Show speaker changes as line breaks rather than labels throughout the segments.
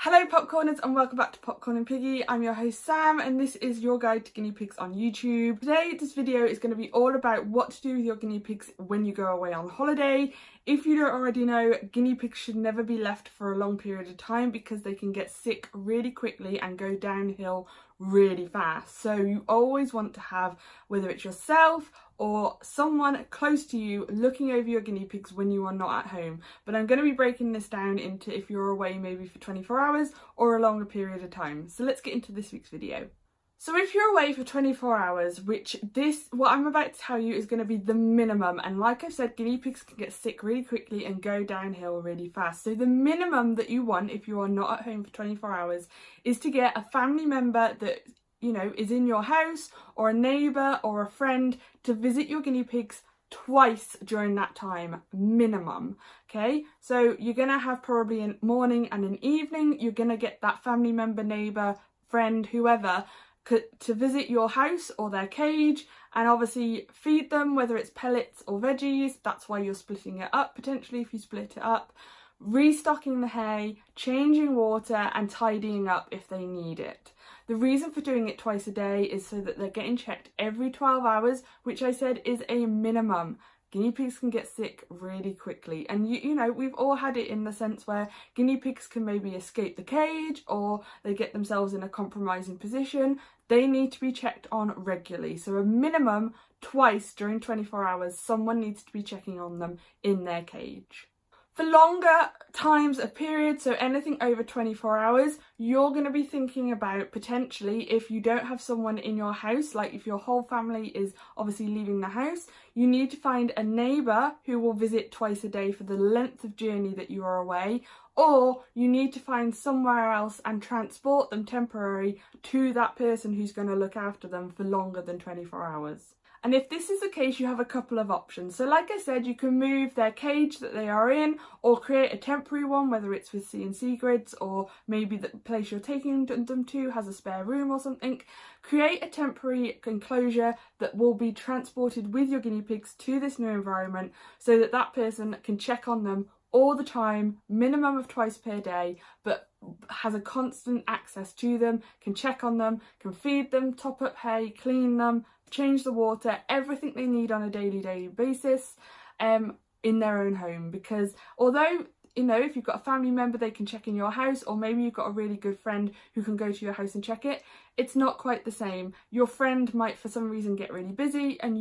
Hello popcorners and welcome back to Popcorn and Piggy. I'm your host Sam and this is your guide to guinea pigs on YouTube. Today this video is going to be all about what to do with your guinea pigs when you go away on holiday. If you don't already know, guinea pigs should never be left for a long period of time because they can get sick really quickly and go downhill really fast. So you always want to have, whether it's yourself or someone close to you, looking over your guinea pigs when you are not at home. But I'm going to be breaking this down into if you're away maybe for 24 hours or a longer period of time. So let's get into this week's video. So if you're away for 24 hours, what I'm about to tell you is going to be the minimum. And like I've said, guinea pigs can get sick really quickly and go downhill really fast. So the minimum that you want if you are not at home for 24 hours is to get a family member that is in your house, or a neighbour or a friend, to visit your guinea pigs twice during that time, minimum. Okay, so you're gonna have probably a morning and an evening. You're gonna get that family member, neighbour, friend, whoever, to visit your house or their cage, and obviously feed them, whether it's pellets or veggies. That's why you're splitting it up, potentially, if you split it up. Restocking the hay, changing water and tidying up if they need it. The reason for doing it twice a day is so that they're getting checked every 12 hours, which I said is a minimum. Guinea pigs can get sick really quickly, and we've all had it in the sense where guinea pigs can maybe escape the cage or they get themselves in a compromising position. They need to be checked on regularly, so a minimum twice during 24 hours someone needs to be checking on them in their cage. For longer times of period, so anything over 24 hours, you're going to be thinking about potentially, if you don't have someone in your house, like if your whole family is obviously leaving the house, you need to find a neighbour who will visit twice a day for the length of journey that you are away, or you need to find somewhere else and transport them temporarily to that person who's going to look after them for longer than 24 hours. And if this is the case, you have a couple of options. So like I said, you can move their cage that they are in, or create a temporary one, whether it's with CNC grids, or maybe the place you're taking them to has a spare room or something. Create a temporary enclosure that will be transported with your guinea pigs to this new environment, so that that person can check on them all the time, minimum of twice per day, but has a constant access to them, can check on them, can feed them, top up hay, clean them, change the water, everything they need on a daily basis in their own home. Because although if you've got a family member, they can check in your house, or maybe you've got a really good friend who can go to your house and check it, it's not quite the same. Your friend might for some reason get really busy, and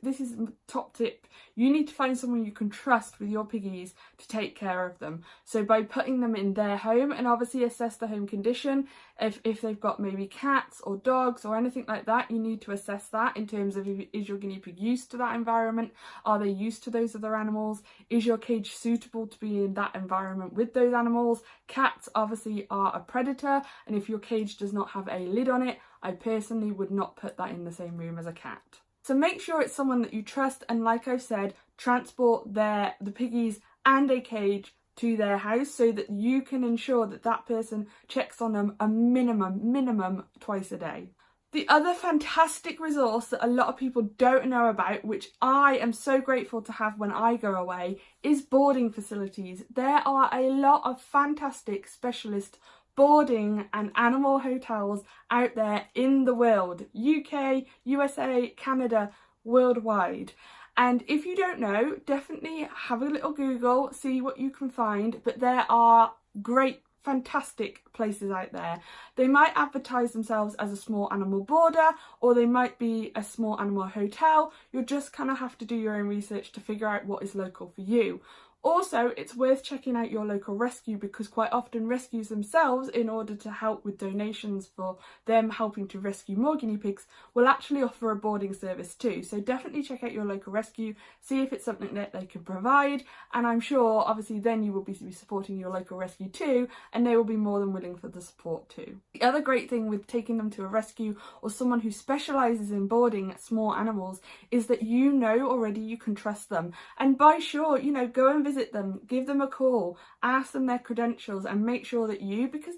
this is top tip, you need to find someone you can trust with your piggies to take care of them. So by putting them in their home, and obviously assess the home condition, if they've got maybe cats or dogs or anything like that, you need to assess that in terms of, is your guinea pig used to that environment? Are they used to those other animals? Is your cage suitable to be in that environment with those animals? Cats obviously are a predator, and if your cage does not have a lid on it, I personally would not put that in the same room as a cat. So make sure it's someone that you trust, and like I've said, transport the piggies and a cage to their house so that you can ensure that that person checks on them a minimum twice a day. The other fantastic resource that a lot of people don't know about, which I am so grateful to have when I go away, is boarding facilities. There are a lot of fantastic specialist boarding and animal hotels out there in the world, UK, USA, Canada, worldwide. And if you don't know, definitely have a little Google, see what you can find, but there are great, fantastic places out there. They might advertise themselves as a small animal boarder, or they might be a small animal hotel. You'll just kind of have to do your own research to figure out what is local for you. Also, it's worth checking out your local rescue, because quite often rescues themselves, in order to help with donations for them helping to rescue more guinea pigs, will actually offer a boarding service too. So definitely check out your local rescue, see if it's something that they can provide, and I'm sure obviously then you will be supporting your local rescue too, and they will be more than willing for the support too. The other great thing with taking them to a rescue or someone who specialises in boarding small animals is that already you can trust them, and by sure, go and visit them, give them a call, ask them their credentials, and make sure that because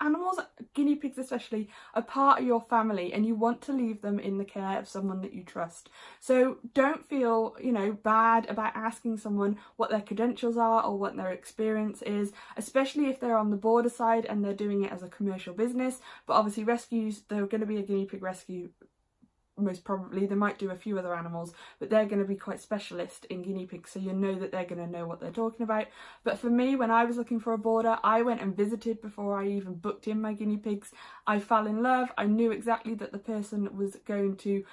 animals, guinea pigs especially, are part of your family and you want to leave them in the care of someone that you trust. So don't feel, you know, bad about asking someone what their credentials are or what their experience is, especially if they're on the border side and they're doing it as a commercial business. But obviously rescues, they're going to be a guinea pig rescue most probably. They might do a few other animals, but they're going to be quite specialist in guinea pigs, so you know that they're going to know what they're talking about. But for me, when I was looking for a boarder, I went and visited before I even booked in my guinea pigs. I fell in love. I knew exactly that the person was going to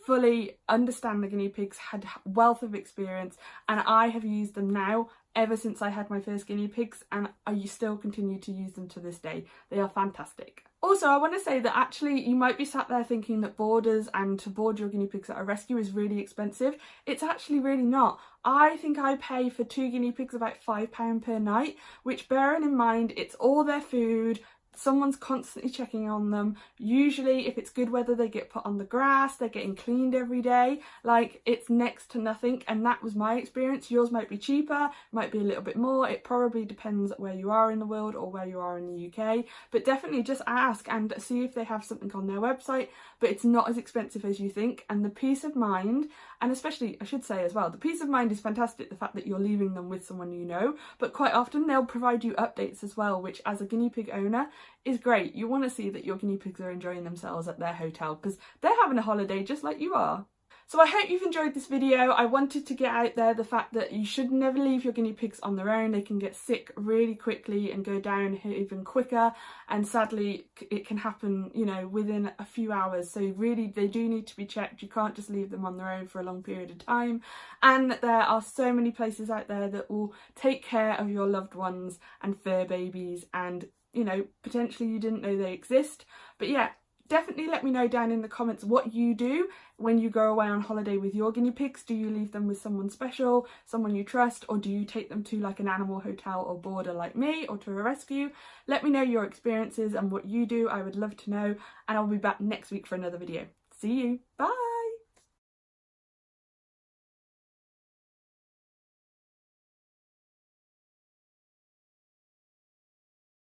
fully understand the guinea pigs, had wealth of experience, and I have used them now ever since I had my first guinea pigs, and I still continue to use them to this day. They are fantastic. Also, I want to say that actually you might be sat there thinking that boarders and to board your guinea pigs at a rescue is really expensive. It's actually really not. I think I pay for 2 guinea pigs about £5 per night, which, bearing in mind it's all their food, someone's constantly checking on them. Usually if it's good weather they get put on the grass, they're getting cleaned every day. Like, it's next to nothing, and that was my experience. Yours might be cheaper, might be a little bit more. It probably depends where you are in the world or where you are in the UK, but definitely just ask and see if they have something on their website. But it's not as expensive as you think, and the peace of mind, and especially I should say as well, the peace of mind is fantastic, the fact that you're leaving them with someone you know, but quite often they'll provide you updates as well, which as a guinea pig owner is great. You want to see that your guinea pigs are enjoying themselves at their hotel because they're having a holiday just like you are. So I hope you've enjoyed this video. I wanted to get out there the fact that you should never leave your guinea pigs on their own. They can get sick really quickly and go down even quicker, and sadly it can happen, you know, within a few hours. So really they do need to be checked. You can't just leave them on their own for a long period of time, and there are so many places out there that will take care of your loved ones and fur babies, and you know, potentially you didn't know they exist. But yeah, definitely let me know down in the comments what you do when you go away on holiday with your guinea pigs. Do you leave them with someone special, someone you trust, or do you take them to like an animal hotel or boarder like me, or to a rescue? Let me know your experiences and what you do. I would love to know, and I'll be back next week for another video. See you. Bye.